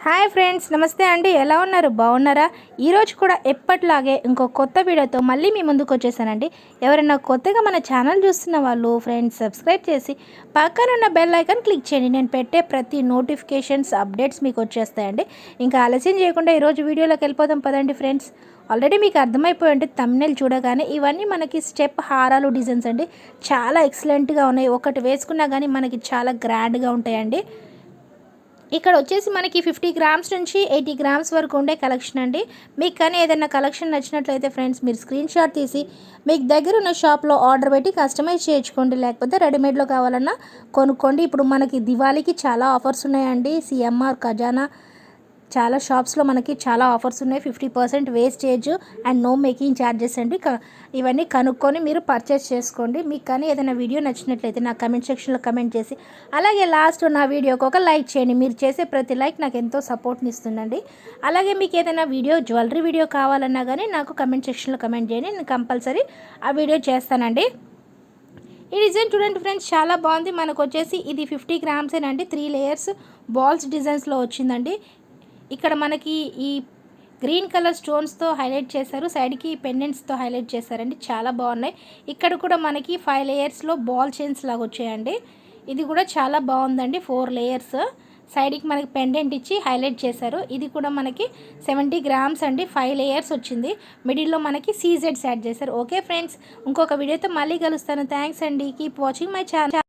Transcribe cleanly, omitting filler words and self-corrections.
Hi friends, నమస్తే అండి. ఎలా ఉన్నారు? బాగున్నారా? ఈరోజు కూడా ఎప్పటిలాగే ఇంకో కొత్త వీడియోతో మళ్ళీ మీ ముందుకు వచ్చేసానండి. ఎవరైనా కొత్తగా మన ఛానల్ చూస్తున్న వాళ్ళు ఫ్రెండ్స్ సబ్స్క్రైబ్ చేసి పక్కనున్న బెల్ ఐకాన్ క్లిక్ చేయండి. నేను పెట్టే ప్రతి నోటిఫికేషన్స్ అప్డేట్స్ మీకు వచ్చేస్తాయండి. ఇంకా ఆలస్యం చేయకుండా ఈరోజు వీడియోలోకి వెళ్ళిపోదాం పదండి ఫ్రెండ్స్. ఆల్రెడీ మీకు అర్థమైపోయి ఉంటే థంబ్నెయిల్ చూడగానే ఇవన్నీ మనకి స్టెప్ హారాలు డిజైన్స్ అండి. చాలా ఎక్సలెంట్గా ఉన్నాయి. ఒకటి వేసుకున్నా కానీ మనకి చాలా గ్రాండ్గా ఉంటాయండి. ఇక్కడ వచ్చేసి మనకి 50 గ్రామ్స్ నుంచి 80 గ్రామ్స్ వరకు ఉండే కలెక్షన్ అండి. మీకు కానీ ఏదైనా కలెక్షన్ నచ్చినట్లయితే ఫ్రెండ్స్ మీరు స్క్రీన్ షాట్ తీసి మీకు దగ్గర ఉన్న షాప్లో ఆర్డర్ పెట్టి కస్టమైజ్ చేయించుకోండి. లేకపోతే రెడీమేడ్లో కావాలన్నా కొనుక్కోండి. ఇప్పుడు మనకి దివాళీకి చాలా ఆఫర్స్ ఉన్నాయండి. సిఎంఆర్, ఖజానా చాలా షాప్స్లో మనకి చాలా ఆఫర్స్ ఉన్నాయి. 50% wastage and no making charges అండి. ఇవన్నీ కనుక్కొని మీరు పర్చేస్ చేసుకోండి. మీకు కానీ ఏదైనా వీడియో నచ్చినట్లయితే నా కమెంట్ సెక్షన్లో కమెంట్ చేసి అలాగే లాస్ట్ నా వీడియోకి ఒక లైక్ చేయండి. మీరు చేసే ప్రతి లైక్ నాకు ఎంతో సపోర్ట్ని ఇస్తుందండి. అలాగే మీకు ఏదైనా జ్యువెలరీ వీడియో కావాలన్నా కానీ నాకు కమెంట్ సెక్షన్లో కమెంట్ చేయండి. నేను కంపల్సరీ ఆ వీడియో చేస్తానండి. ఈ డిజైన్ చూడండి ఫ్రెండ్స్, చాలా బాగుంది. మనకు వచ్చేసి ఇది 50 గ్రామ్సేనండి. 3 లేయర్స్ బాల్స్ డిజైన్స్లో వచ్చిందండి. ఇక్కడ మనకి ఈ గ్రీన్ కలర్ స్టోన్స్తో హైలైట్ చేశారు. సైడ్కి పెండెంట్స్తో హైలైట్ చేశారండి. చాలా బాగున్నాయి. ఇక్కడ కూడా మనకి 5 లేయర్స్లో బాల్ చైన్స్ లాగా వచ్చాయండి. ఇది కూడా చాలా బాగుందండి. 4 లేయర్స్ సైడ్కి మనకి పెండెంట్ ఇచ్చి హైలైట్ చేశారు. ఇది కూడా మనకి 70 గ్రామ్స్ అండి. 5 లేయర్స్ వచ్చింది. మిడిల్లో మనకి సీజెడ్స్ యాడ్ చేశారు. ఓకే ఫ్రెండ్స్, ఇంకొక వీడియోతో మళ్ళీ కలుస్తాను. థ్యాంక్స్ అండి. Keep watching my channel.